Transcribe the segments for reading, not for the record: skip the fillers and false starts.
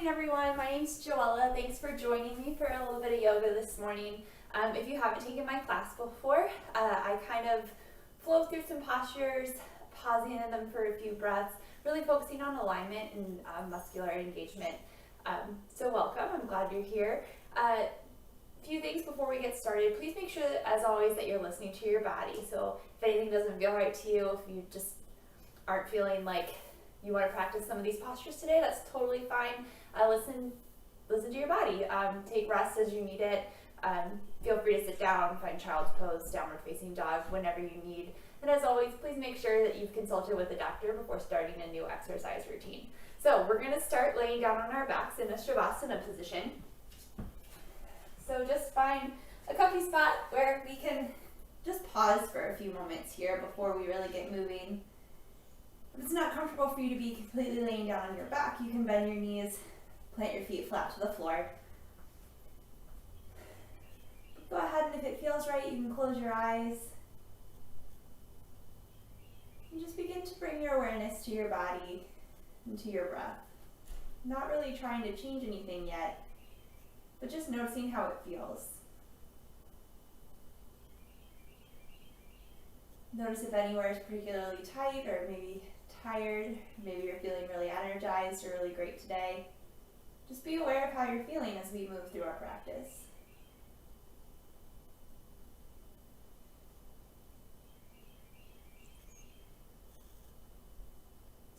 morning, everyone. My name's Joella. Thanks for joining me for a little bit of yoga this morning. If you haven't taken my class before, I kind of flow through some postures, pausing in them for a few breaths, really focusing on alignment and muscular engagement. So welcome. I'm glad you're here. A few things before we get started. Please make sure, as always, that you're listening to your body. So if anything doesn't feel right to you, if you just aren't feeling like you want to practice some of these postures today, that's totally fine. Listen to your body. Take rest as you need it. Feel free to sit down, find child's pose, downward facing dog whenever you need. And as always, please make sure that you've consulted with a doctor before starting a new exercise routine. So we're going to start laying down on our backs in a Shavasana position. So just find a comfy spot where we can just pause for a few moments here before we really get moving. If it's not comfortable for you to be completely laying down on your back, you can bend your knees, plant your feet flat to the floor. Go ahead, and if it feels right, you can close your eyes. And just begin to bring your awareness to your body and to your breath. Not really trying to change anything yet, but just noticing how it feels. Notice if anywhere is particularly tight or maybe tired, maybe you're feeling really energized or really great today. Just be aware of how you're feeling as we move through our practice.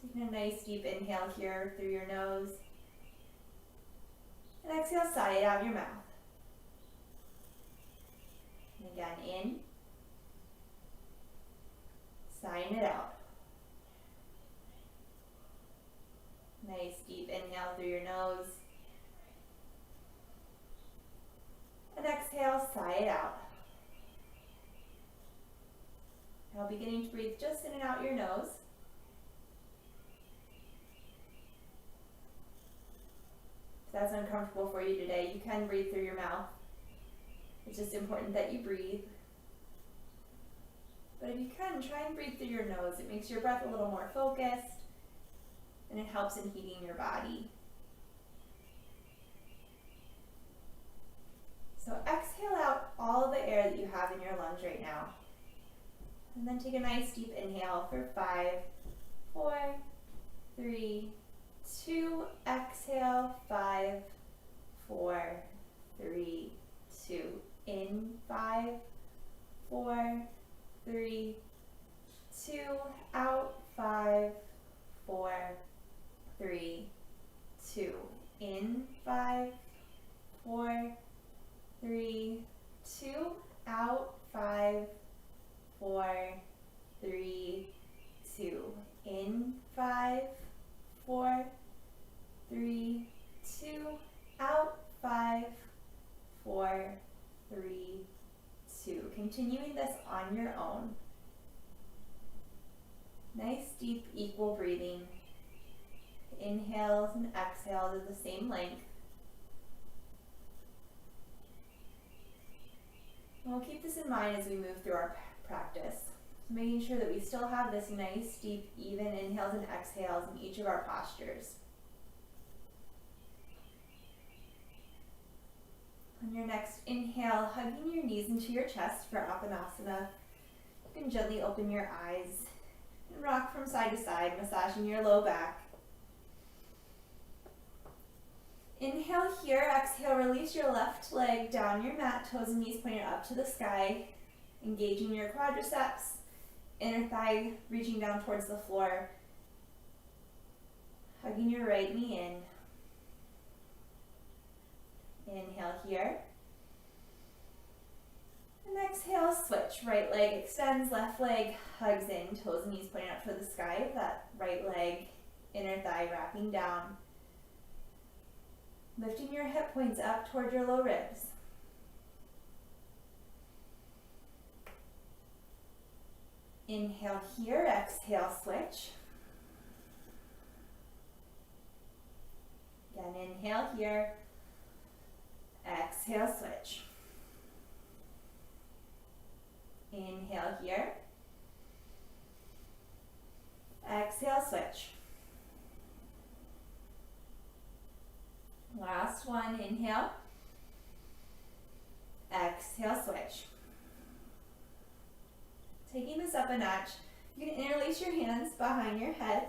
Taking a nice deep inhale here through your nose. And exhale, sigh it out your mouth. And again, in. Sighing it out. Nice deep inhale through your nose. And exhale, sigh it out. Now beginning to breathe just in and out your nose. If that's uncomfortable for you today, you can breathe through your mouth. It's just important that you breathe. But if you can, try and breathe through your nose. It makes your breath a little more focused, and it helps in heating your body. So exhale out all of the air that you have in your lungs right now. And then take a nice deep inhale for 5, 4, 3, 2. Exhale, 5, 4, 3, 2. In, 5, 4, 3, 2. Out, 5, 4, 3, 2. In, 5, 4, 3, 2. Out, 5, 4, 3, 2. In, 5, 4, 3, 2. Out, 5, 4, 3, 2. Continuing this on your own. Nice, deep, equal breathing. Inhales and exhales are the same length. And we'll keep this in mind as we move through our practice. So making sure that we still have this nice, deep, even inhales and exhales in each of our postures. On your next inhale, hugging your knees into your chest for Apanasana. You can gently open your eyes and rock from side to side, massaging your low back. Inhale here, exhale, release your left leg down your mat, toes and knees pointed up to the sky, engaging your quadriceps, inner thigh reaching down towards the floor, hugging your right knee in. Inhale here. And exhale, switch. Right leg extends, left leg hugs in, toes and knees pointing up toward the sky. That right leg, inner thigh wrapping down. Lifting your hip points up toward your low ribs. Inhale here, exhale, switch. Again, inhale here, exhale, switch. Inhale here, exhale, switch. Last one, inhale. Exhale, switch. Taking this up a notch, you can interlace your hands behind your head.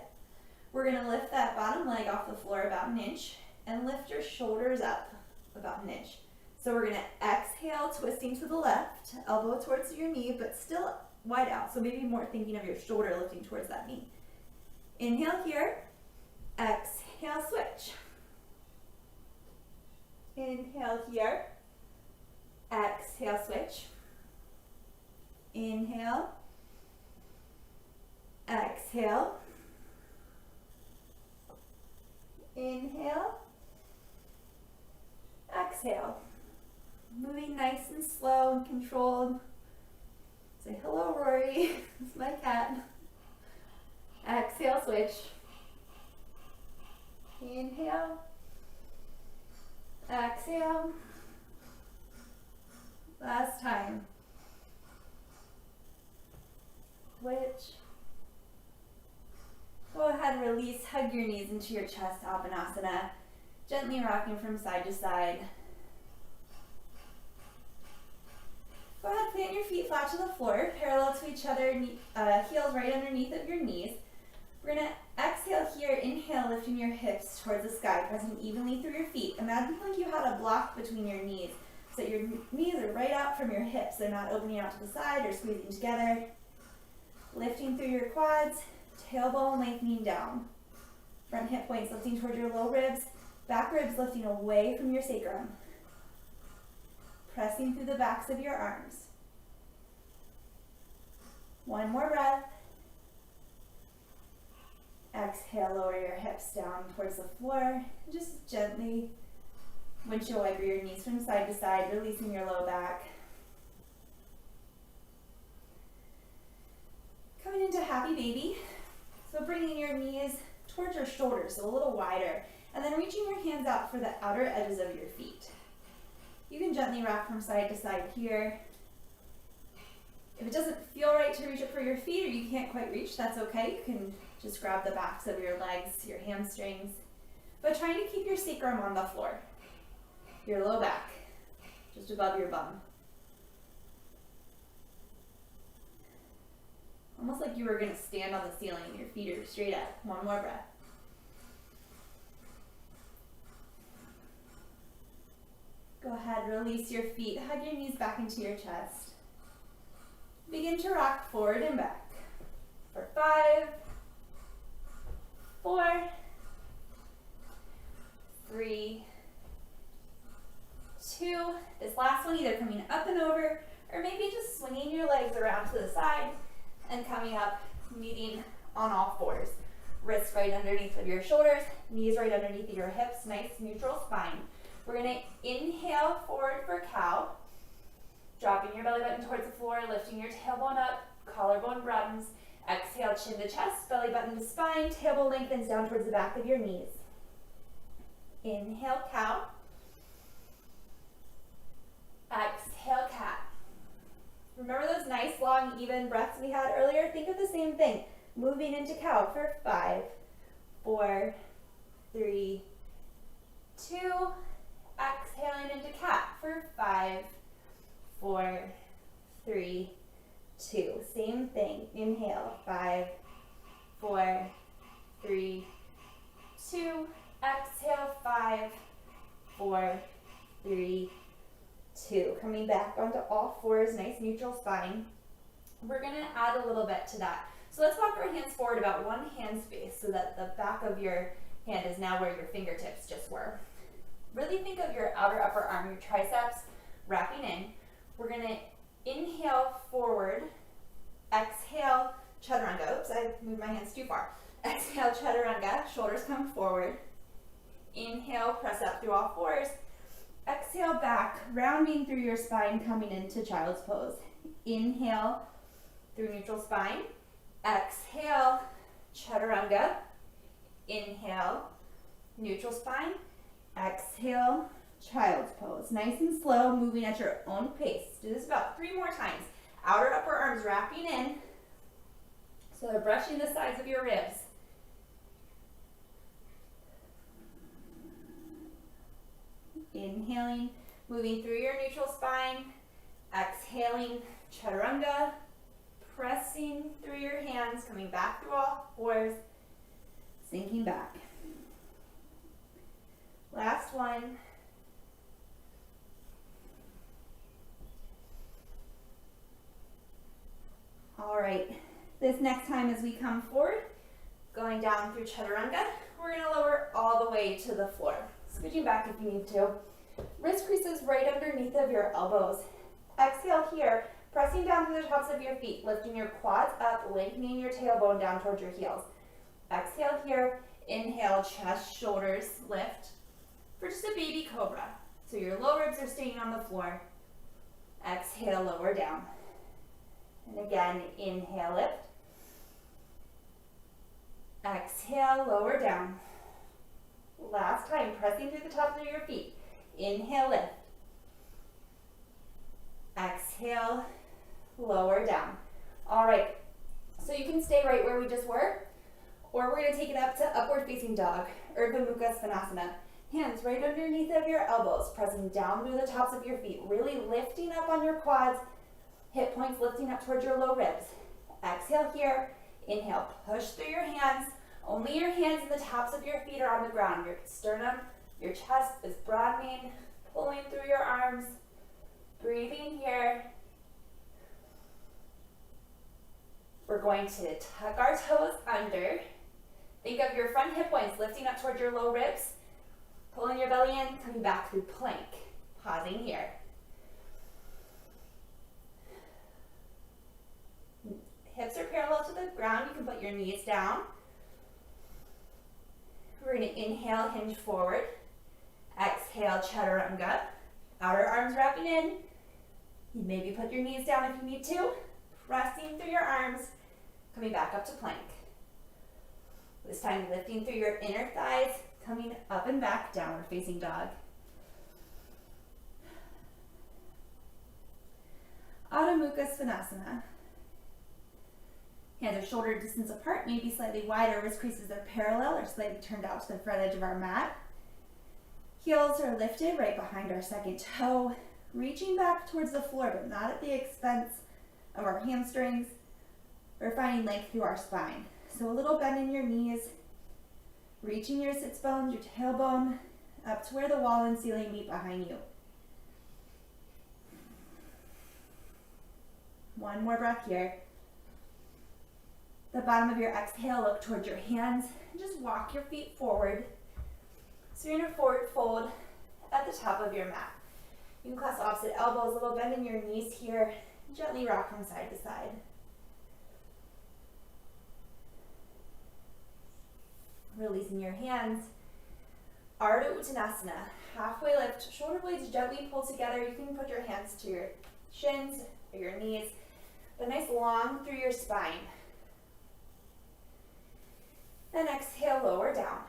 We're going to lift that bottom leg off the floor about an inch and lift your shoulders up about an inch. So we're going to exhale, twisting to the left, elbow towards your knee, but still wide out. So maybe more thinking of your shoulder lifting towards that knee. Inhale here, exhale, switch. Inhale here, exhale, switch. Inhale, exhale, inhale, exhale. Moving nice and slow and controlled. Say hello, Rory. It's my cat. Exhale, switch. Inhale, exhale. Last time. Switch. Go ahead and release, hug your knees into your chest, Apanasana. Gently rocking from side to side. Go ahead, plant your feet flat to the floor, parallel to each other, heels right underneath of your knees. We're going to exhale here, inhale, lifting your hips towards the sky, pressing evenly through your feet. Imagine like you had a block between your knees, so your knees are right out from your hips. They're not opening out to the side or squeezing together. Lifting through your quads, tailbone lengthening down. Front hip points lifting toward your low ribs, back ribs lifting away from your sacrum. Pressing through the backs of your arms. One more breath. Exhale, lower your hips down towards the floor. Just gently windshield wiper your knees from side to side, releasing your low back. Coming into happy baby. So bringing your knees towards your shoulders, so a little wider, and then reaching your hands out for the outer edges of your feet. You can gently rock from side to side here. If it doesn't feel right to reach up for your feet or you can't quite reach, that's okay. You can just grab the backs of your legs, your hamstrings, but trying to keep your sacrum on the floor, your low back, just above your bum. Almost like you were going to stand on the ceiling and your feet are straight up. One more breath. Go ahead, release your feet, hug your knees back into your chest. Begin to rock forward and back for 5, 4, 3, 2. This last one either coming up and over or maybe just swinging your legs around to the side and coming up, meeting on all fours. Wrists right underneath of your shoulders, knees right underneath of your hips, nice neutral spine. We're going to inhale forward for cow, dropping your belly button towards the floor, lifting your tailbone up, collarbone broadens. Exhale, chin to chest, belly button to spine, tailbone lengthens down towards the back of your knees. Inhale, cow. Exhale, cat. Remember those nice, long, even breaths we had earlier? Think of the same thing. Moving into cow for 5, 4, 3, 2. Exhaling into cat for 5, 4, 3, 2. Same thing. Inhale, 5, 4, 3, 2. Exhale, 5, 4, 3, 2. Coming back onto all fours, nice neutral spine. We're going to add a little bit to that. So let's walk our hands forward about 1 hand space so that the back of your hand is now where your fingertips just were. Really think of your outer upper arm, your triceps wrapping in. We're going to inhale forward, exhale chaturanga. Oops, I moved my hands too far. Exhale chaturanga, shoulders come forward. Inhale, press up through all fours. Exhale back, rounding through your spine, coming into child's pose. Inhale through neutral spine. Exhale, chaturanga. Inhale, neutral spine. Exhale, child's pose. Nice and slow, moving at your own pace. Do this about 3 more times. Outer upper arms wrapping in. So they're brushing the sides of your ribs. Inhaling, moving through your neutral spine. Exhaling, chaturanga. Pressing through your hands, coming back through all fours. Sinking back. Last one. All right, this next time as we come forward, going down through chaturanga, we're gonna lower all the way to the floor. Scooching back if you need to. Wrist creases right underneath of your elbows. Exhale here, pressing down to the tops of your feet, lifting your quads up, lengthening your tailbone down towards your heels. Exhale here, inhale, chest, shoulders lift for just a baby cobra. So your low ribs are staying on the floor. Exhale, lower down. And again, inhale, lift. Exhale, lower down. Last time, pressing through the tops of your feet. Inhale, lift. Exhale, lower down. All right, so you can stay right where we just were, or we're gonna take it up to upward facing dog, Urdhva Mukha Svanasana. Hands right underneath of your elbows, pressing down through the tops of your feet, really lifting up on your quads, hip points lifting up towards your low ribs. Exhale here, inhale, push through your hands. Only your hands and the tops of your feet are on the ground. Your sternum, your chest is broadening, pulling through your arms, breathing here. We're going to tuck our toes under. Think of your front hip points lifting up towards your low ribs, pulling your belly in, coming back through plank. Pausing here. Hips are parallel to the ground. You can put your knees down. We're going to inhale, hinge forward. Exhale, chaturanga. Outer arms wrapping in. You maybe put your knees down if you need to. Pressing through your arms, coming back up to plank. This time lifting through your inner thighs, coming up and back, downward facing dog. Adho Mukha Svanasana. Hands are shoulder distance apart, maybe slightly wider. Wrist creases are parallel or slightly turned out to the front edge of our mat. Heels are lifted right behind our second toe, reaching back towards the floor, but not at the expense of our hamstrings. We're finding length through our spine. So a little bend in your knees, reaching your sits bones, your tailbone, up to where the wall and ceiling meet behind you. One more breath here. The bottom of your exhale, look towards your hands, and just walk your feet forward. So you're in a forward fold at the top of your mat. You can clasp opposite elbows, a little bend in your knees here, gently rock from side to side. Releasing your hands. Ardha Uttanasana, halfway lift, shoulder blades gently pull together. You can put your hands to your shins or your knees, but nice long through your spine. Then exhale, lower down.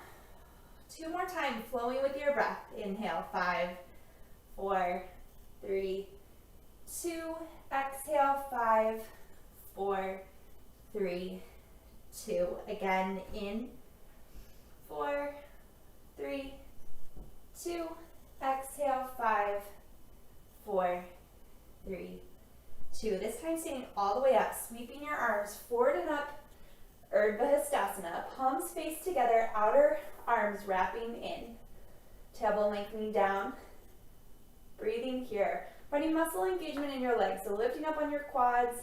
Two more times, flowing with your breath. Inhale, 5, 4, 3, 2. Exhale, 5, 4, 3, 2. Again, in 4, 3, 2. Exhale, 5, 4, 3, 2. This time standing all the way up, sweeping your arms forward and up. Urdhva Hastasana, palms face together, outer arms wrapping in. Tailbone lengthening down. Breathing here. Finding muscle engagement in your legs, so lifting up on your quads,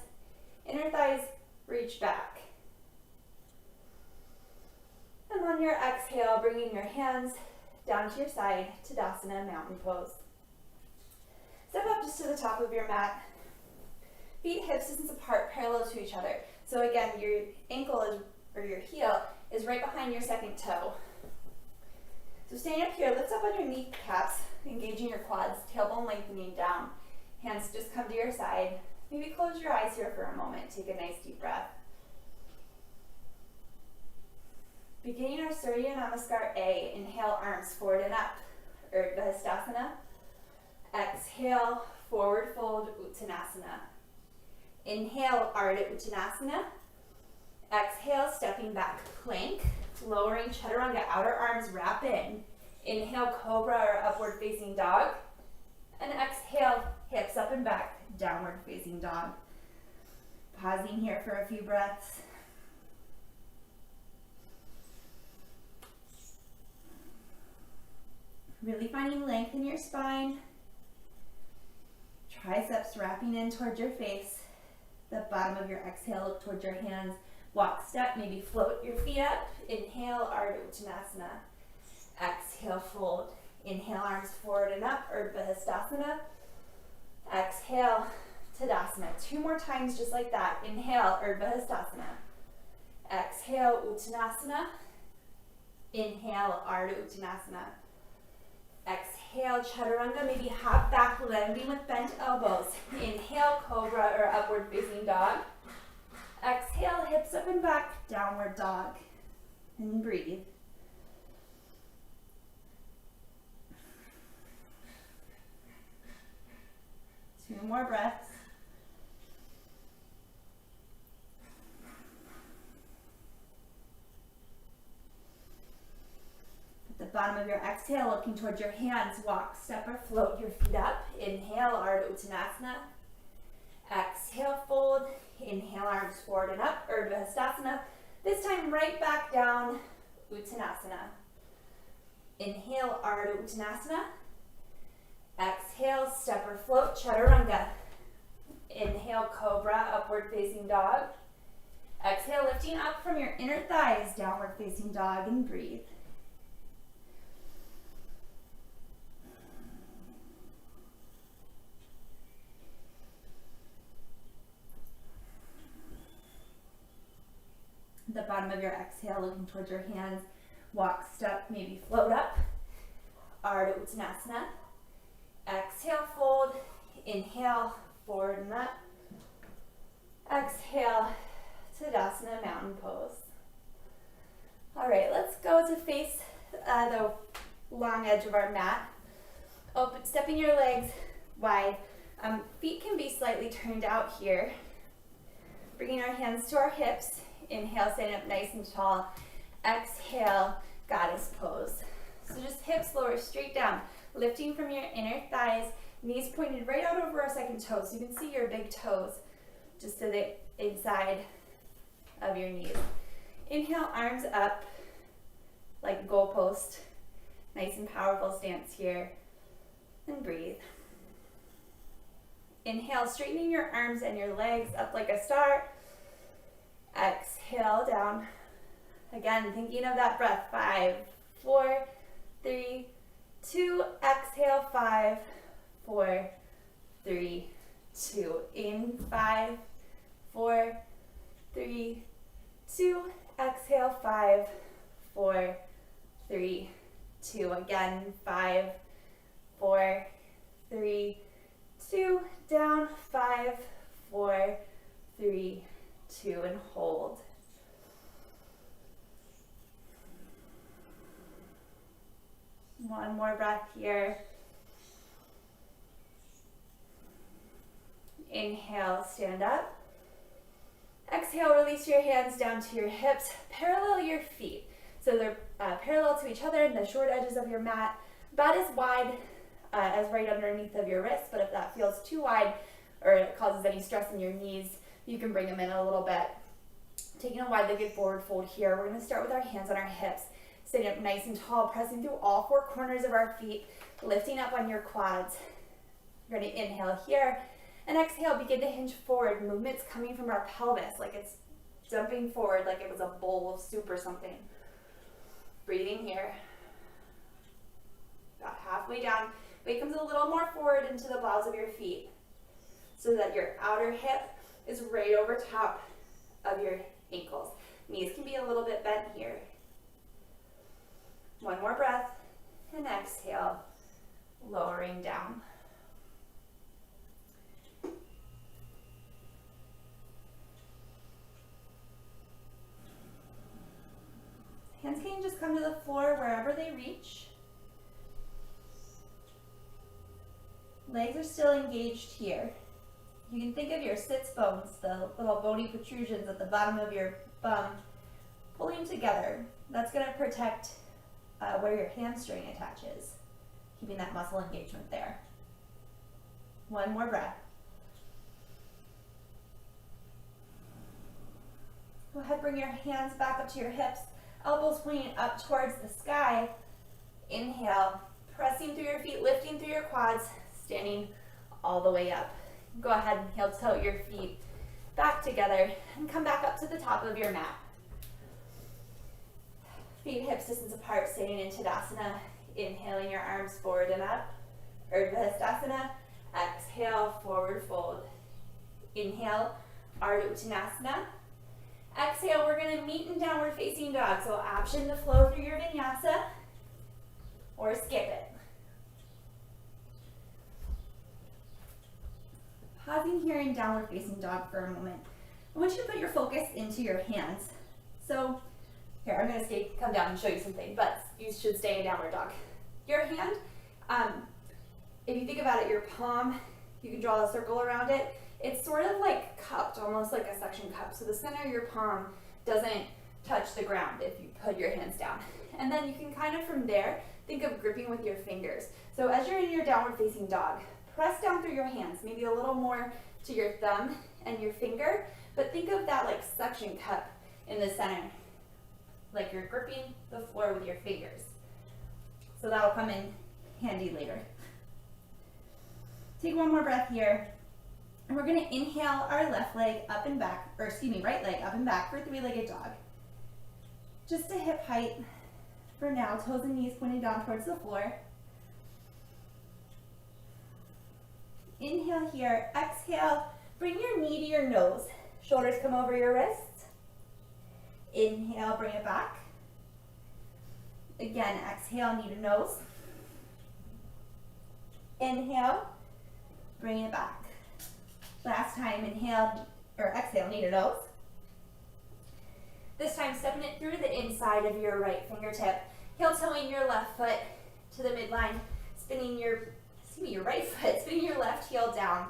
inner thighs reach back. And on your exhale, bringing your hands down to your side, Tadasana, mountain pose. Step up just to the top of your mat. Feet hips distance apart, parallel to each other. So again, your ankle is, or your heel is right behind your second toe. So staying up here, lift up on your kneecaps, engaging your quads, tailbone lengthening down. Hands just come to your side. Maybe close your eyes here for a moment. Take a nice deep breath. Beginning our Surya Namaskar A, inhale, arms forward and up, Urdhva Hastasana. Exhale, forward fold, Uttanasana. Inhale, Ardha Uttanasana. Exhale, stepping back, plank, lowering chaturanga, outer arms wrap in. Inhale, cobra or upward facing dog. And exhale, hips up and back, downward facing dog. Pausing here for a few breaths. Really finding length in your spine. Triceps wrapping in towards your face. The bottom of your exhale, look towards your hands. Walk, step, maybe float your feet up. Inhale, Ardha Uttanasana. Exhale, fold. Inhale, arms forward and up, Urdhva Hastasana. Exhale, Tadasana. 2 more times just like that. Inhale, Urdhva Hastasana. Exhale, Uttanasana. Inhale, Ardha Uttanasana. Exhale, Chaturanga, maybe half back landing with bent elbows. Inhale, Cobra or upward facing dog. Exhale, hips up and back, downward dog. And breathe. Two more breaths. At the bottom of your exhale, looking towards your hands, walk, step, or float your feet up. Inhale, Ardha Uttanasana. Exhale, fold. Inhale, arms forward and up, Urdhva Hastasana. This time, right back down, Uttanasana. Inhale, Ardha Uttanasana. Exhale, step or float, Chaturanga. Inhale, Cobra, upward facing dog. Exhale, lifting up from your inner thighs, downward facing dog, and breathe. The bottom of your exhale, looking towards your hands, walk, step, maybe float up, Ardha Uttanasana. Exhale, fold. Inhale, forward and up. Exhale, Tadasana, mountain pose. All right, let's go to face the long edge of our mat. Open, stepping your legs wide. Feet can be slightly turned out here. Bringing our hands to our hips. Inhale, standing up nice and tall. Exhale, goddess pose. So just hips lower straight down. Lifting from your inner thighs, knees pointed right out over our second toe. So you can see your big toes just to the inside of your knees. Inhale, arms up like a goalpost. Nice and powerful stance here. And breathe. Inhale, straightening your arms and your legs up like a star. Exhale, down. Again, thinking of that breath. 5, 4, 3, 2, exhale, 5, 4, 3, 2. In 5, 4, 3, 2. Exhale, 5, 4, 3, 2. Again, 5, 4, 3, 2. Down, 5, 4, 3, 2, and hold. One more breath here. Inhale, stand up. Exhale, release your hands down to your hips. Parallel your feet. So they're parallel to each other in the short edges of your mat, about as wide as right underneath of your wrist. But if that feels too wide or it causes any stress in your knees, you can bring them in a little bit. Taking a wide-legged forward fold here. We're going to start with our hands on our hips. Sitting up nice and tall, pressing through all 4 corners of our feet, lifting up on your quads. We're going to inhale here, and exhale, begin to hinge forward. Movement's coming from our pelvis, like it's jumping forward like it was a bowl of soup or something. Breathing here. About halfway down. Weight comes a little more forward into the balls of your feet so that your outer hip is right over top of your ankles. Knees can be a little bit bent here. One more breath, and exhale, lowering down. Hands can just come to the floor wherever they reach. Legs are still engaged here. You can think of your sits bones, the little bony protrusions at the bottom of your bum, pulling together. That's going to protect where your hamstring attaches, keeping that muscle engagement there. One more breath. Go ahead, bring your hands back up to your hips, elbows pointing up towards the sky. Inhale, pressing through your feet, lifting through your quads, standing all the way up. Go ahead and heel toe your feet back together and come back up to the top of your mat. Feet hips distance apart, staying in Tadasana. Inhaling your arms forward and up. Urdhva Hastasana. Exhale, forward fold. Inhale, Ardha Uttanasana. Exhale, we're going to meet in downward facing dog. So option to flow through your vinyasa or skip it. Pausing here in downward facing dog for a moment. I want you to put your focus into your hands. So here, I'm going to come down and show you something, but you should stay in downward dog. Your hand, if you think about it, your palm, you can draw a circle around it. It's sort of like cupped, almost like a suction cup. So the center of your palm doesn't touch the ground if you put your hands down. And then you can kind of from there, think of gripping with your fingers. So as you're in your downward facing dog, press down through your hands, maybe a little more to your thumb and your finger, but think of that like suction cup in the center, like you're gripping the floor with your fingers. So that'll come in handy later. Take one more breath here. And we're going to inhale our left leg up and back, or excuse me, right leg up and back for three-legged dog. Just to hip height for now, toes and knees pointing down towards the floor. Inhale here, exhale, bring your knee to your nose. Shoulders come over your wrists. Inhale, bring it back. Again, exhale, knee to nose. Inhale, bring it back. Last time, inhale, or exhale, knee to nose. This time, stepping it through the inside of your right fingertip. Heel toeing your left foot to the midline, spinning your right foot, spinning your left heel down.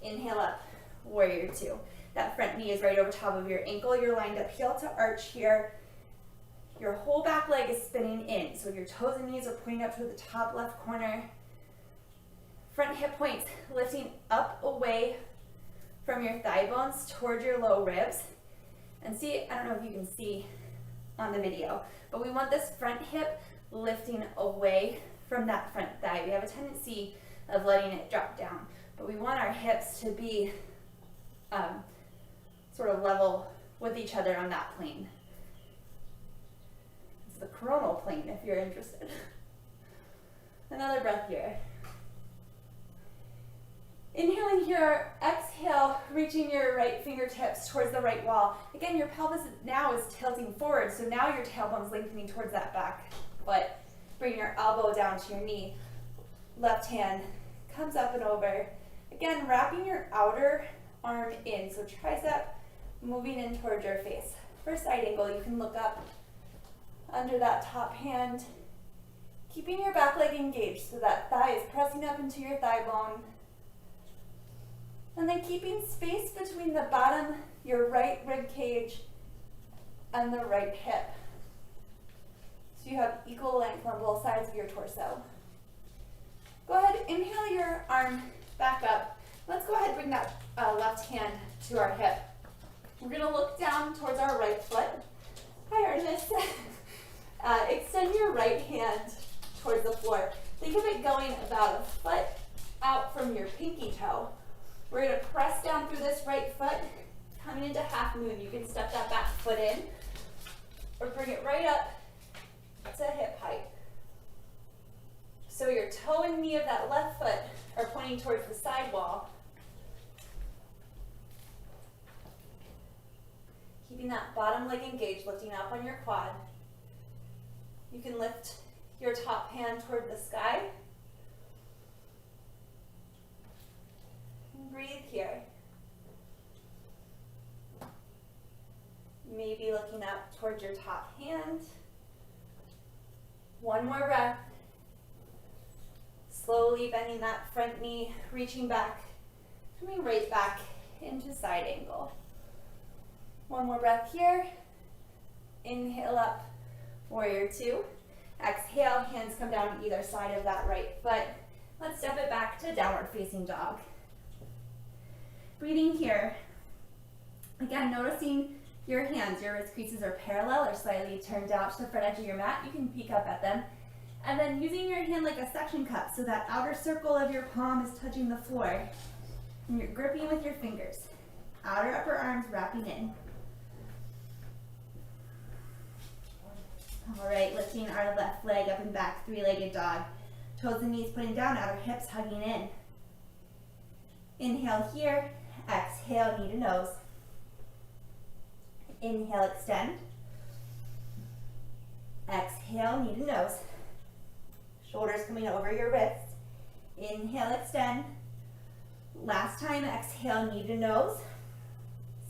Inhale up, warrior two. That front knee is right over top of your ankle. You're lined up heel to arch here. Your whole back leg is spinning in. So your toes and knees are pointing up to the top left corner. Front hip points lifting up away from your thigh bones towards your low ribs. And see, I don't know if you can see on the video, but we want this front hip lifting away from that front thigh. We have a tendency of letting it drop down, but we want our hips to be sort of level with each other on that plane. It's the coronal plane if you're interested. Another breath here. Inhaling here, exhale, reaching your right fingertips towards the right wall. Again, your pelvis now is tilting forward, so now your tailbone's lengthening towards that back foot. Bring your elbow down to your knee. Left hand comes up and over. Again, wrapping your outer arm in, so tricep moving in towards your face. For side angle, you can look up under that top hand, keeping your back leg engaged so that thigh is pressing up into your thigh bone. And then keeping space between the bottom, your right rib cage, and the right hip. So you have equal length on both sides of your torso. Go ahead, inhale your arm back up. Let's go ahead and bring that left hand to our hip. We're gonna look down towards our right foot. Hi, Artemis. Extend your right hand towards the floor. Think of it going about a foot out from your pinky toe. We're going to press down through this right foot, coming into half moon. You can step that back foot in, or bring it right up to hip height. So your toe and knee of that left foot are pointing towards the side wall. Keeping that bottom leg engaged, lifting up on your quad. You can lift your top hand toward the sky. Breathe here. Maybe looking up towards your top hand. One more breath. Slowly bending that front knee, reaching back, coming right back into side angle. One more breath here. Inhale up, warrior two. Exhale, hands come down either side of that right foot. Let's step it back to downward facing dog. Breathing here. Again, noticing your hands, your wrist creases are parallel or slightly turned out to the front edge of your mat. You can peek up at them. And then using your hand like a suction cup so that outer circle of your palm is touching the floor. And you're gripping with your fingers. Outer upper arms wrapping in. All right, lifting our left leg up and back, three-legged dog. Toes and knees pointing down, outer hips hugging in. Inhale here, exhale, knee to nose. Inhale, extend. Exhale, knee to nose. Shoulders coming over your wrists. Inhale, extend. Last time, exhale, knee to nose.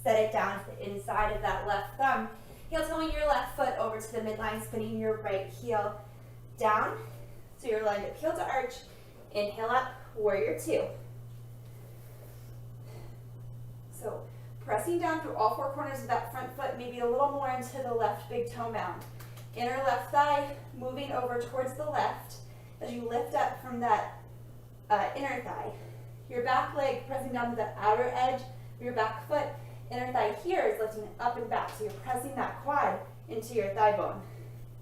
Set it down to the inside of that left thumb. Heel-toeing your left foot over to the midline, spinning your right heel down. So you're lined up heel to arch. Inhale up, warrior two. So pressing down through all four corners of that front foot, maybe a little more into the left big toe mound. Inner left thigh moving over towards the left as you lift up from that inner thigh. Your back leg pressing down to the outer edge of your back foot. Inner thigh here is lifting up and back, so you're pressing that quad into your thigh bone.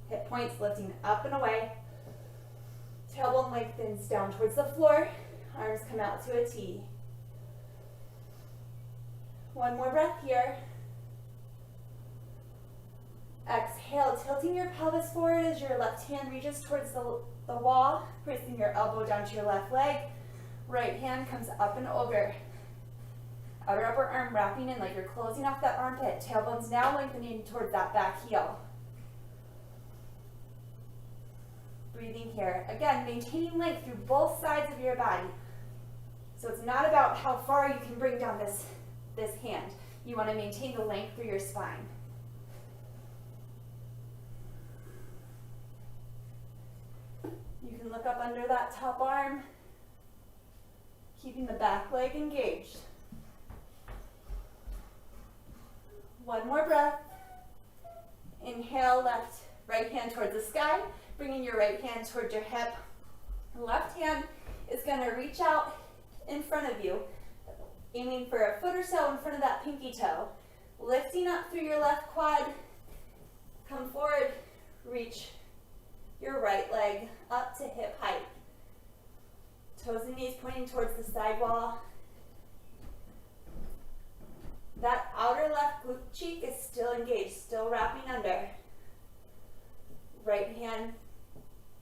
Hip points lifting up and away. Tailbone lengthens down towards the floor. Arms come out to a T. One more breath here. Exhale, tilting your pelvis forward as your left hand reaches towards the wall, placing your elbow down to your left leg. Right hand comes up and over. Outer upper arm wrapping in like you're closing off that armpit. Tailbone's now lengthening towards that back heel. Breathing here. Again, maintaining length through both sides of your body. So it's not about how far you can bring down this hand. You want to maintain the length through your spine. You can look up under that top arm, keeping the back leg engaged. One more breath. Inhale, right hand towards the sky, bringing your right hand towards your hip. Left hand is going to reach out in front of you, aiming for a foot or so in front of that pinky toe. Lifting up through your left quad, come forward, reach your right leg up to hip height. Toes and knees pointing towards the side wall. That outer left glute cheek is still engaged, still wrapping under. Right hand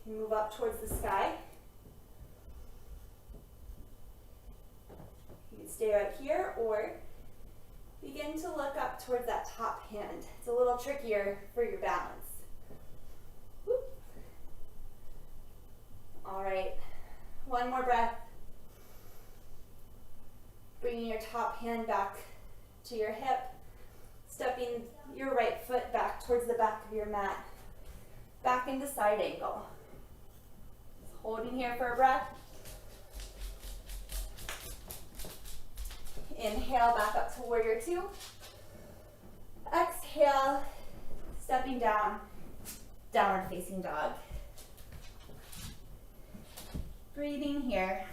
can move up towards the sky. You can stay right here or begin to look up towards that top hand. It's a little trickier for your balance. Whoop. All right, one more breath. Bringing your top hand back to your hip, stepping your right foot back towards the back of your mat, back into side angle. Holding here for a breath. Inhale, back up to warrior two. Exhale, stepping down, downward facing dog. Breathing here.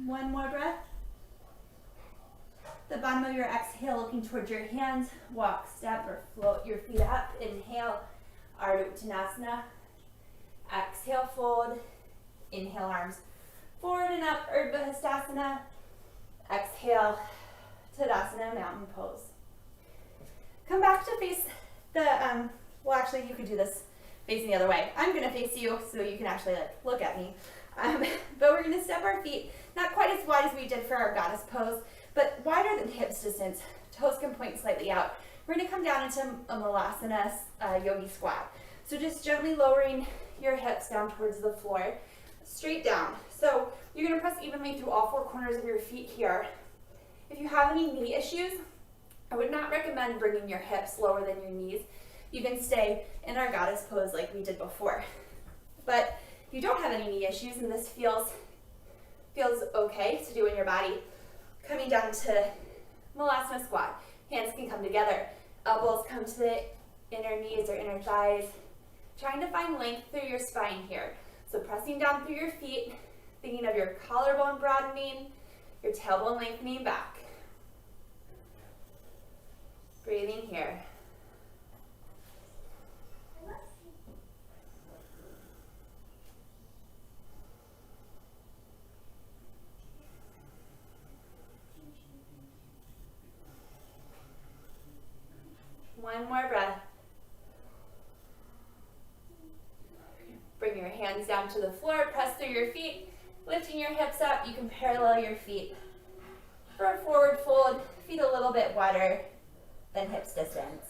One more breath. The bottom of your exhale, looking towards your hands, walk, step, or float your feet up. Inhale, Ardha Uttanasana. Exhale, fold. Inhale, arms forward and up, Urdhva Hastasana. Exhale, Tadasana, mountain pose. Come back to face the, well actually you could do this facing the other way. I'm gonna face you so you can actually look at me. But we're gonna step our feet, not quite as wide as we did for our goddess pose, but wider than hips distance. Toes can point slightly out. We're gonna come down into a Malasana yogi squat. So just gently lowering your hips down towards the floor, straight down. So you're gonna press evenly through all four corners of your feet here. If you have any knee issues, I would not recommend bringing your hips lower than your knees. You can stay in our goddess pose like we did before. But if you don't have any knee issues and this feels okay to do in your body, coming down to Malasana squat. Hands can come together. Elbows come to the inner knees or inner thighs. Trying to find length through your spine here. So pressing down through your feet, thinking of your collarbone broadening, your tailbone lengthening back. Breathing here. One more breath. Bring your hands down to the floor, press through your feet, lifting your hips up. You can parallel your feet for a forward fold, feet a little bit wider than hips distance.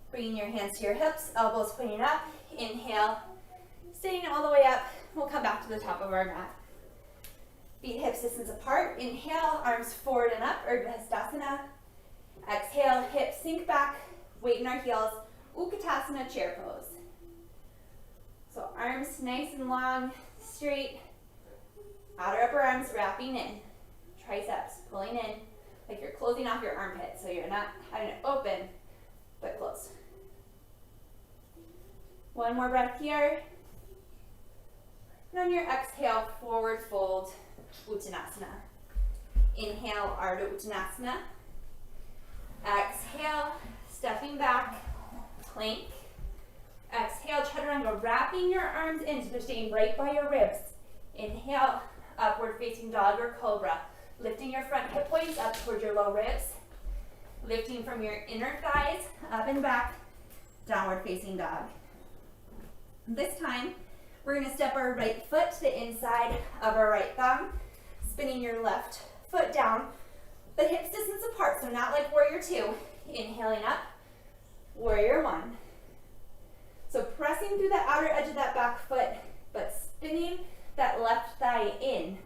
Bringing your hands to your hips, elbows pointing up. Inhale, sitting all the way up. We'll come back to the top of our mat. Feet hips distance apart. Inhale, arms forward and up, Urdhva Hastasana. Exhale, hips sink back, weight in our heels, Utkatasana chair pose. So arms nice and long, straight, outer upper arms wrapping in, triceps pulling in, like you're closing off your armpit, so you're not having it open, but close. One more breath here. And on your exhale, forward fold, Uttanasana. Inhale, Ardha Uttanasana. Exhale, stepping back, plank. Exhale, Chaturanga, wrapping your arms in so they're staying right by your ribs. Inhale, upward facing dog or cobra. Lifting your front hip points up towards your low ribs. Lifting from your inner thighs, up and back, downward facing dog. This time, we're gonna step our right foot to the inside of our right thumb, spinning your left foot down, but hips distance apart, so not like warrior two. Inhaling up, warrior one. So pressing through the outer edge of that back foot, but spinning that left thigh in,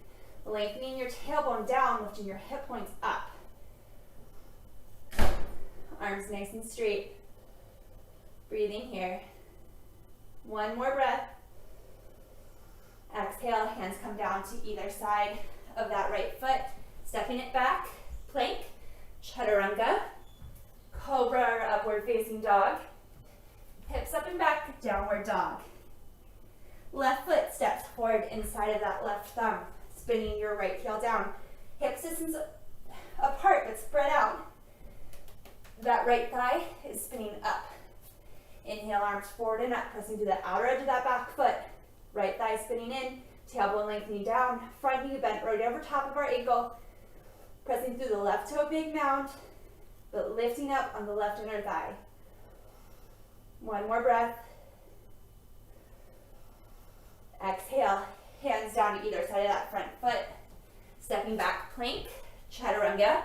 lengthening your tailbone down, lifting your hip points up. Arms nice and straight. Breathing here. One more breath. Exhale, hands come down to either side of that right foot, stepping it back, plank, Chaturanga, cobra or upward facing dog, hips up and back, downward dog. Left foot steps forward inside of that left thumb, spinning your right heel down, hips distance apart but spread out. That right thigh is spinning up. Inhale, arms forward and up, pressing to the outer edge of that back foot. Right thigh spinning in, tailbone lengthening down, front knee bent right over top of our ankle. Pressing through the left toe, big mound, but lifting up on the left inner thigh. One more breath. Exhale, hands down to either side of that front foot. Stepping back, plank, Chaturanga,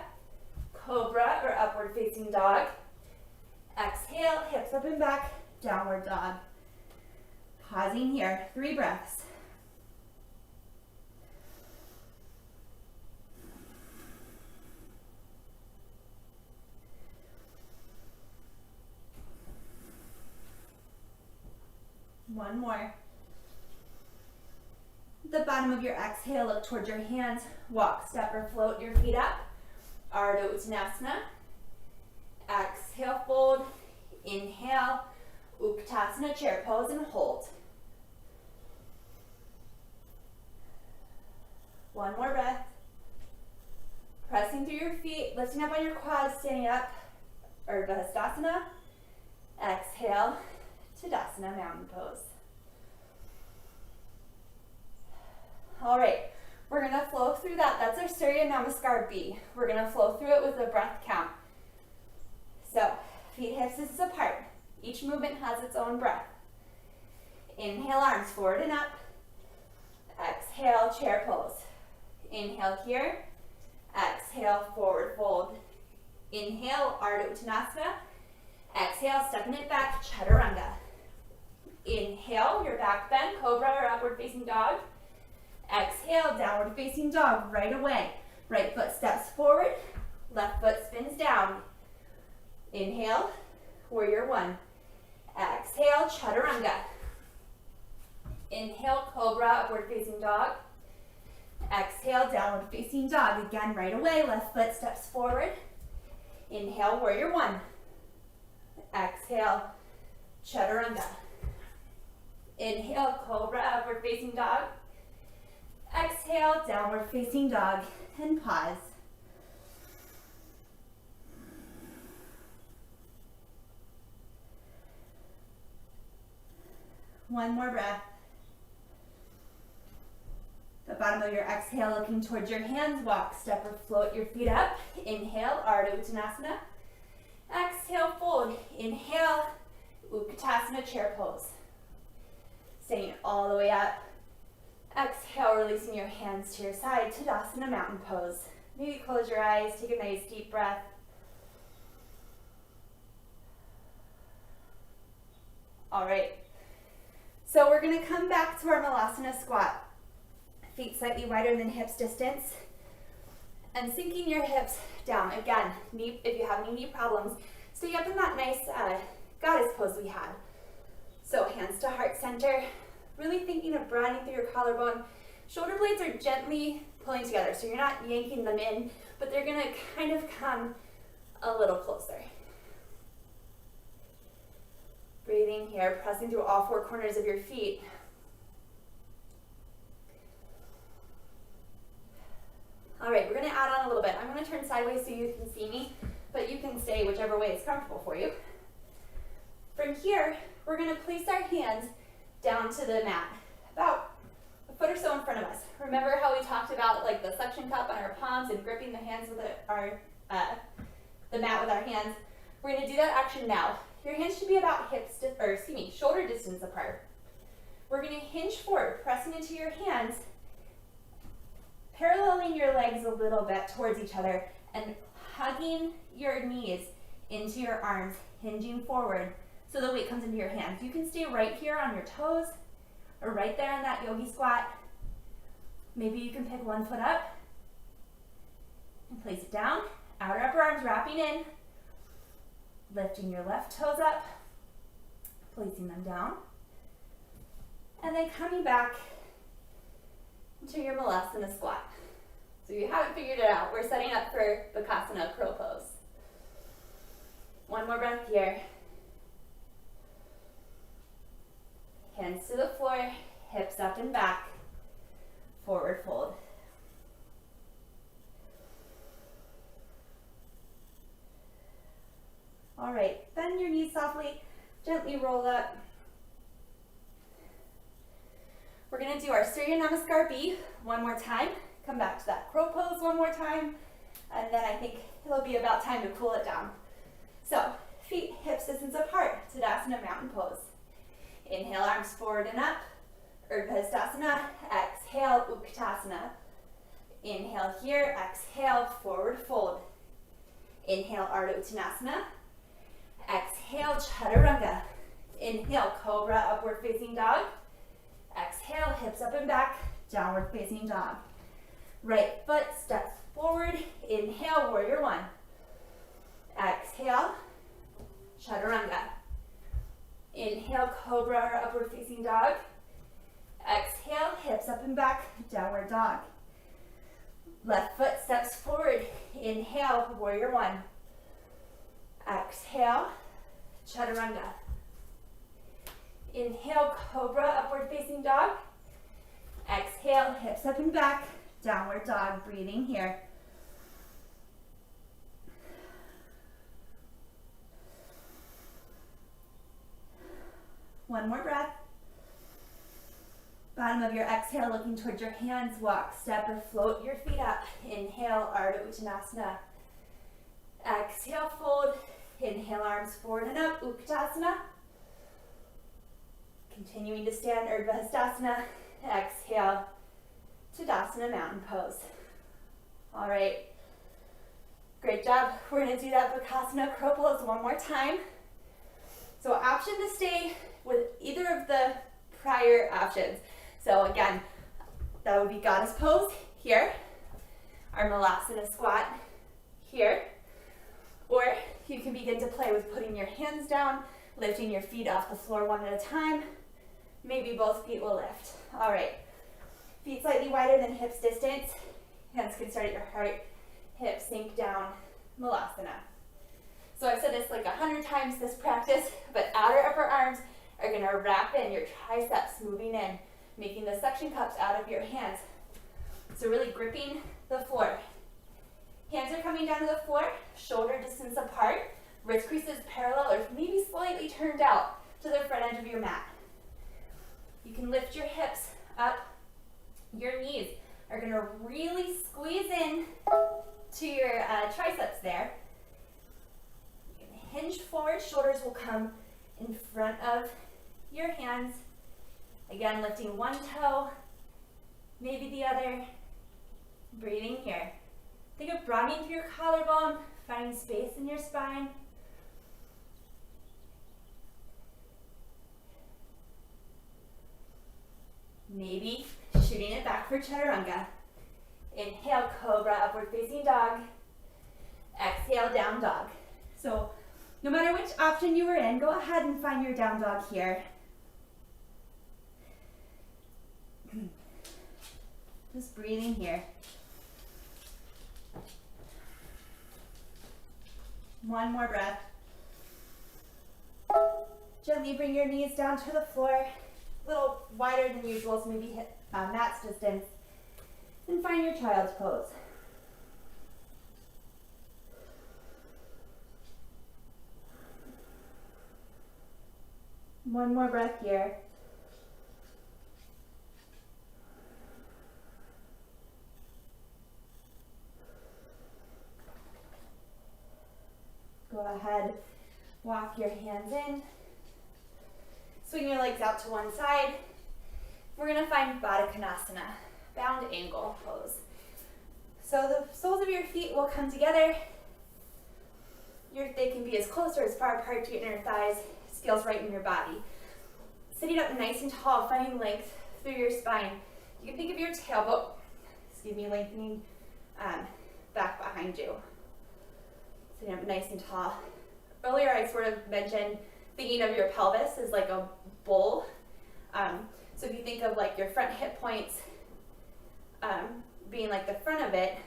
cobra or upward facing dog. Exhale, hips up and back, downward dog. Pausing here, 3 breaths. One more. The bottom of your exhale, look towards your hands. Walk, step, or float your feet up. Ardha Uttanasana. Exhale, fold. Inhale, Utkatasana, chair pose, and hold. One more breath. Pressing through your feet, lifting up on your quads, standing up, Urdhva Hastasana. Exhale, Tadasana, mountain pose. All right, we're gonna flow through that. That's our Surya Namaskar B. We're gonna flow through it with a breath count. So, feet hips distance apart. Each movement has its own breath. Inhale, arms forward and up. Exhale, chair pose. Inhale here. Exhale, forward fold. Inhale, Ardha Uttanasana. Exhale, stepping it back, Chaturanga. Inhale, your back bend, cobra or upward facing dog. Exhale, downward facing dog right away. Right foot steps forward, left foot spins down. Inhale, warrior one. Exhale, Chaturanga. Inhale, cobra, upward facing dog. Exhale, downward facing dog. Again, right away, left foot steps forward. Inhale, warrior one. Exhale, chaturanga. Inhale, cobra, upward facing dog. Exhale, downward facing dog, and pause. One more breath. The bottom of your exhale, looking towards your hands, walk, step, or float your feet up. Inhale, Ardha Uttanasana. Exhale, fold. Inhale, Utkatasana, chair pose. Staying all the way up. Exhale, releasing your hands to your side, Tadasana, mountain pose. Maybe close your eyes, take a nice deep breath. All right. So we're gonna come back to our Malasana squat. Feet slightly wider than hips distance. And sinking your hips down. Again, if you have any knee problems, stay up in that nice goddess pose we had. So hands to heart center. Really thinking of broadening through your collarbone. Shoulder blades are gently pulling together, so you're not yanking them in, but they're gonna kind of come a little closer. Breathing here, pressing through all four corners of your feet. All right, we're gonna add on a little bit. I'm gonna turn sideways so you can see me, but you can stay whichever way is comfortable for you. From here, we're gonna place our hands down to the mat, about a foot or so in front of us. Remember how we talked about like the suction cup on our palms and gripping the hands with the mat with our hands? We're gonna do that action now. Your hands should be about shoulder distance apart. We're gonna hinge forward, pressing into your hands, paralleling your legs a little bit towards each other and hugging your knees into your arms, hinging forward so the weight comes into your hands. You can stay right here on your toes or right there in that yogi squat. Maybe you can pick one foot up and place it down. Outer upper arms wrapping in, lifting your left toes up, placing them down, and then coming back into your Malasana squat. So you haven't figured it out. We're setting up for Bakasana, crow pose. One more breath here. Hands to the floor, hips up and back, forward fold. All right, bend your knees softly, gently roll up. We're gonna do our Surya Namaskar B one more time. Come back to that crow pose one more time, and then I think it'll be about time to cool it down. So, feet hips distance apart, Tadasana, mountain pose. Inhale, arms forward and up, Urdhva Hastasana. Exhale, Utkatasana. Inhale here, exhale, forward fold. Inhale, Ardha Uttanasana. Exhale, chaturanga. Inhale, cobra, upward facing dog. Exhale, hips up and back, downward facing dog. Right foot steps forward. Inhale, warrior one. Exhale, chaturanga. Inhale, cobra or upward facing dog. Exhale, hips up and back, downward dog. Left foot steps forward. Inhale, warrior one. Exhale, chaturanga. Inhale, cobra, upward facing dog. Exhale, hips up and back, downward dog. Breathing here. One more breath. Bottom of your exhale, looking towards your hands, walk, step, or float your feet up. Inhale, Ardha Uttanasana. Exhale, fold. Inhale, arms forward and up, Utkatasana. Continuing to stand, Urdhva Hastasana. Exhale, Tadasana, mountain pose. All right, great job. We're gonna do that Bakasana, crow pose one more time. So option to stay with either of the prior options. So again, that would be goddess pose here, our Malasana squat here, or you can begin to play with putting your hands down, lifting your feet off the floor one at a time. Maybe both feet will lift. All right, feet slightly wider than hips distance. Hands can start at your heart, hips sink down, Malasana. So I've said this like 100 times this practice, but outer upper arms are gonna wrap in your triceps, moving in, making the suction cups out of your hands. So really gripping the floor. Hands are coming down to the floor, shoulder distance apart, wrist creases parallel or maybe slightly turned out to the front edge of your mat. You can lift your hips up. Your knees are going to really squeeze in to your triceps there. You can hinge forward, shoulders will come in front of your hands. Again, lifting one toe, maybe the other. Breathing here. Think of broadening through your collarbone, finding space in your spine. Maybe shooting it back for chaturanga. Inhale, cobra, upward facing dog. Exhale, down dog. So no matter which option you were in, go ahead and find your down dog here. Just breathing here. One more breath. Gently bring your knees down to the floor, a little wider than usual, so maybe hit mat's distance. And find your child's pose. One more breath here. Go ahead, walk your hands in. Swing your legs out to one side. We're going to find Baddha Konasana, bound angle pose. So the soles of your feet will come together. They can be as close or as far apart to your inner thighs, scales right in your body. Sitting up nice and tall, finding length through your spine. You can think of your tailbone, lengthening back behind you. Sitting up nice and tall. Earlier I sort of mentioned thinking of your pelvis as like a bowl. So if you think of like your front hip points being like the front of it,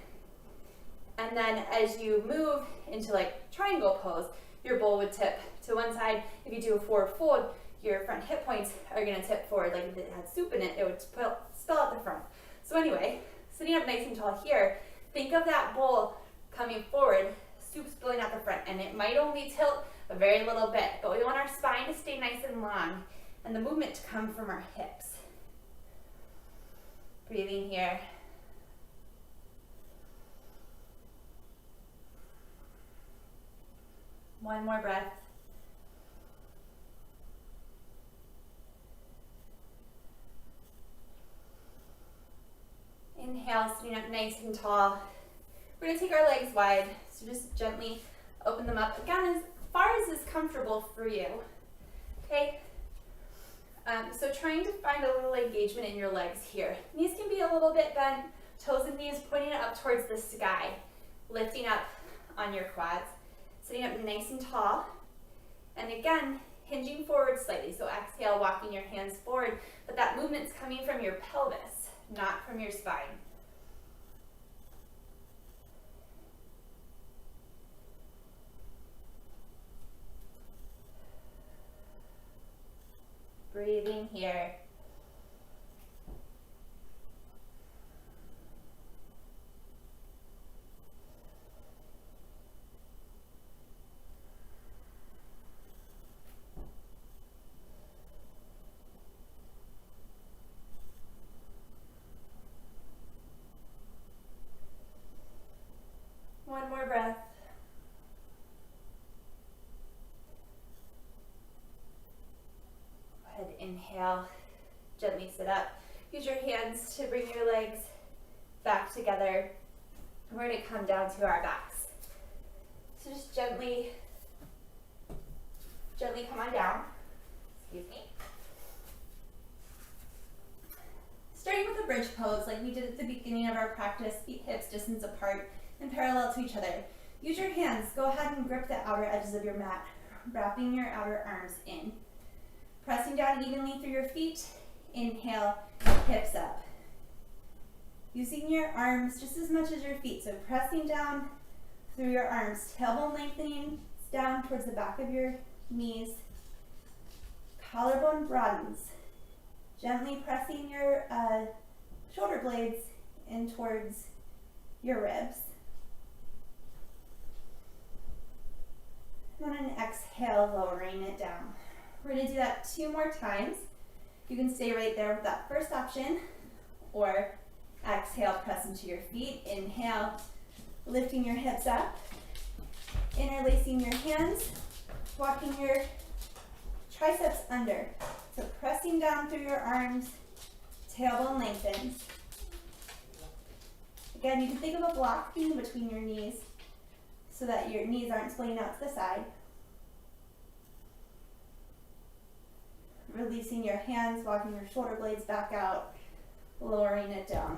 and then as you move into like triangle pose, your bowl would tip to one side. If you do a forward fold, your front hip points are going to tip forward. Like if it had soup in it, it would spill out the front. So anyway, sitting up nice and tall here, think of that bowl coming forward, soup spilling out the front, and it might only tilt a very little bit, but we want our spine to stay nice and long and the movement to come from our hips. Breathing here. One more breath. Inhale, sitting up nice and tall. We're going to take our legs wide, so just gently open them up. Again, as far as is comfortable for you. Okay? So trying to find a little engagement in your legs here. Knees can be a little bit bent, toes and knees pointing up towards the sky, lifting up on your quads, sitting up nice and tall, and again, hinging forward slightly. So exhale, walking your hands forward, but that movement's coming from your pelvis, not from your spine. Breathing here. One more breath. Go ahead, inhale, gently sit up. Use your hands to bring your legs back together. We're going to come down to our backs. So just gently come on down. Excuse me. Starting with a bridge pose like we did at the beginning of our practice, feet hips distance apart and parallel to each other. Use your hands. Go ahead and grip the outer edges of your mat, wrapping your outer arms in. Pressing down evenly through your feet. Inhale, hips up. Using your arms just as much as your feet. So pressing down through your arms, tailbone lengthening, down towards the back of your knees. Collarbone broadens. Gently pressing your shoulder blades in towards your ribs. And on an exhale, lowering it down. We're going to do that 2 more times. You can stay right there with that first option, or exhale, press into your feet. Inhale, lifting your hips up, interlacing your hands, walking your triceps under. So pressing down through your arms, tailbone lengthens. Again, you can think of a block being between your knees so that your knees aren't splaying out to the side. Releasing your hands, walking your shoulder blades back out, lowering it down.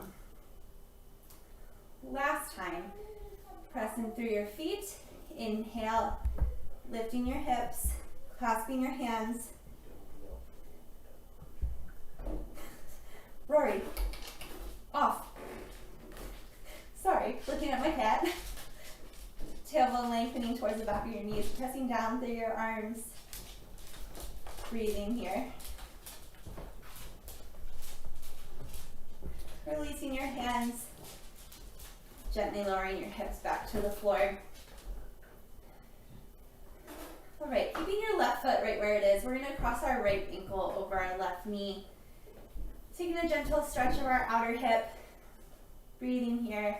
Last time, pressing through your feet. Inhale, lifting your hips, clasping your hands. Rory, off. Sorry, looking at my cat. Tailbone lengthening towards the back of your knees, pressing down through your arms. Breathing here. Releasing your hands, gently lowering your hips back to the floor. All right, keeping your left foot right where it is, we're going to cross our right ankle over our left knee. Taking a gentle stretch of our outer hip. Breathing here.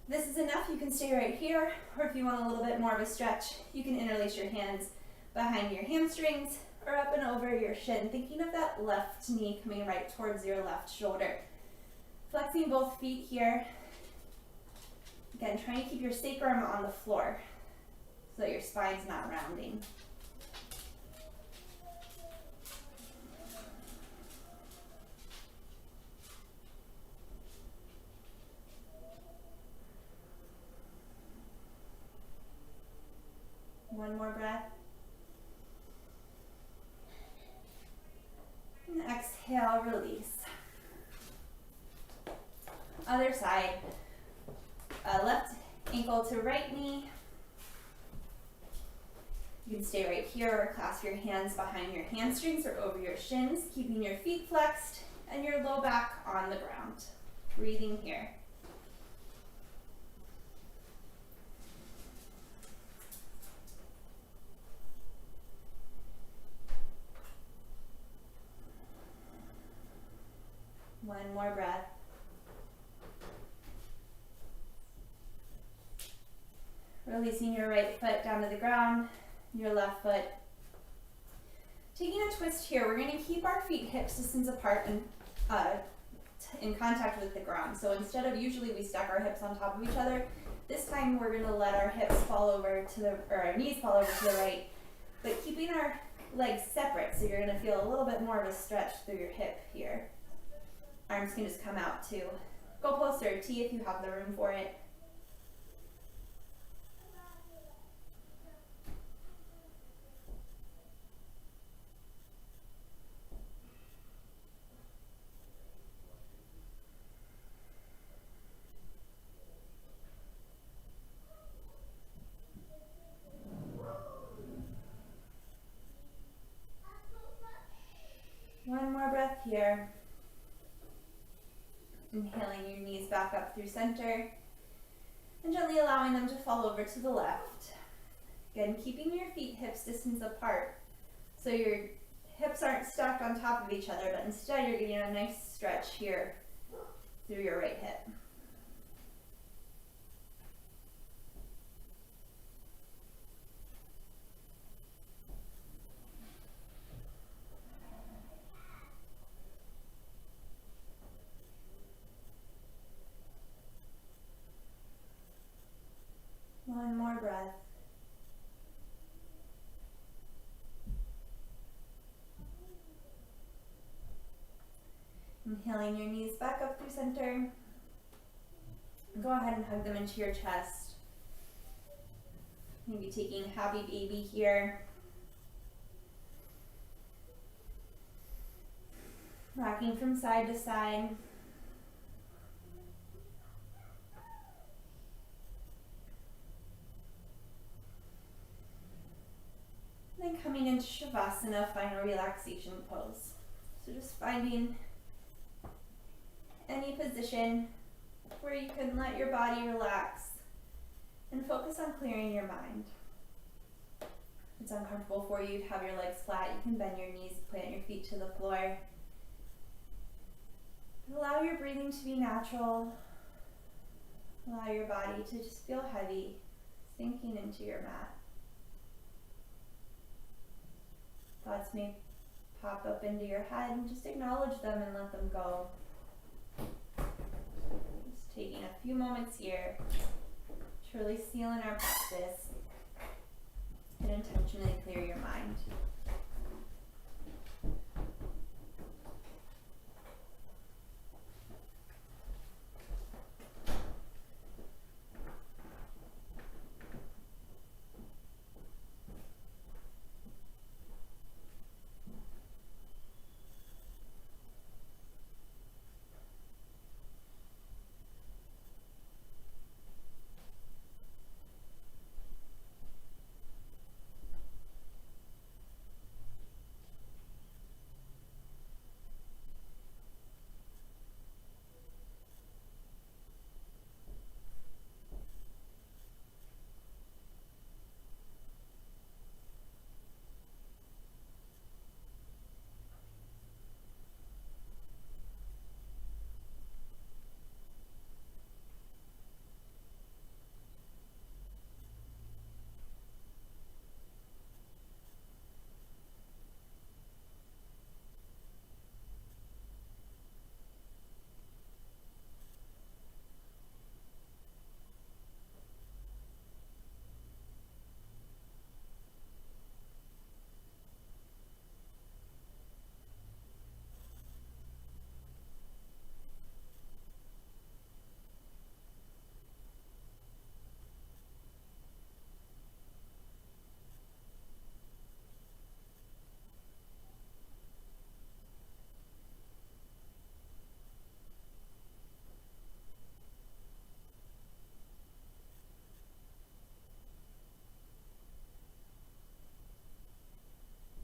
This is enough, you can stay right here, or if you want a little bit more of a stretch, you can interlace your hands behind your hamstrings or up and over your shin, thinking of that left knee coming right towards your left shoulder. Flexing both feet here. Again, trying to keep your sacrum on the floor so that your spine's not rounding. One more breath. And exhale, release. Other side. Left ankle to right knee. You can stay right here or clasp your hands behind your hamstrings or over your shins, keeping your feet flexed and your low back on the ground. Breathing here. One more breath. Releasing your right foot down to the ground, your left foot. Taking a twist here, we're going to keep our feet hips distance apart and in contact with the ground. So instead of usually we stack our hips on top of each other, this time we're going to let our hips fall over to the, or our knees fall over to the right, but keeping our legs separate, so you're going to feel a little bit more of a stretch through your hip here. Arms can just come out to go closer to T if you have the room for it. One more breath here. Inhaling your knees back up through center and gently allowing them to fall over to the left. Again, keeping your feet hips distance apart so your hips aren't stacked on top of each other, but instead you're getting a nice stretch here through your right hip. One more breath. Inhaling your knees back up through center. Go ahead and hug them into your chest. Maybe taking happy baby here. Rocking from side to side. coming into Shavasana, final relaxation pose. So just finding any position where you can let your body relax and focus on clearing your mind. If it's uncomfortable for you to have your legs flat, you can bend your knees, plant your feet to the floor. Allow your breathing to be natural. Allow your body to just feel heavy, sinking into your mat. Thoughts may pop up into your head, and just acknowledge them and let them go. Just taking a few moments here to really seal in our practice and intentionally clear your mind.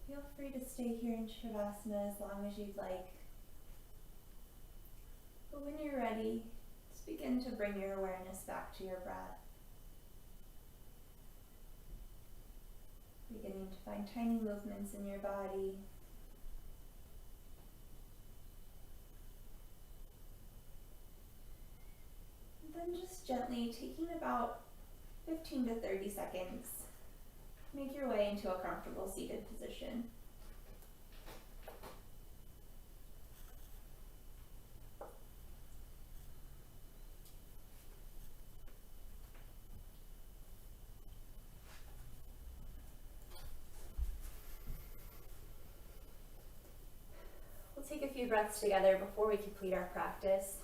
Feel free to stay here in Shavasana as long as you'd like. But when you're ready, just begin to bring your awareness back to your breath. Beginning to find tiny movements in your body. And then just gently taking about 15 to 30 seconds, make your way into a comfortable seated position. We'll take a few breaths together before we complete our practice.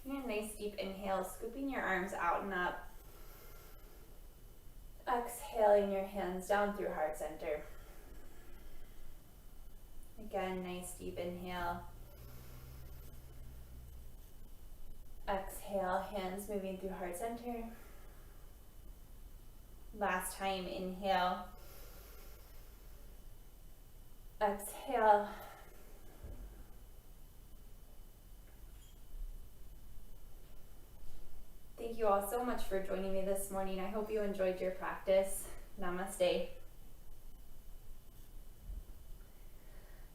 Taking a nice deep inhale, scooping your arms out and up. Exhaling your hands down through heart center. Again, nice deep inhale. Exhale, hands moving through heart center. Last time, inhale. Exhale. Thank you all so much for joining me this morning. I hope you enjoyed your practice. Namaste.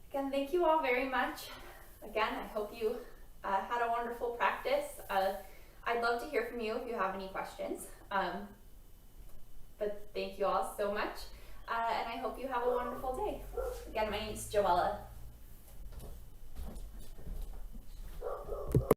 Again, thank you all very much. Again, I hope you had a wonderful practice. I'd love to hear from you if you have any questions. But thank you all so much. And I hope you have a wonderful day. Again, my name is Joella.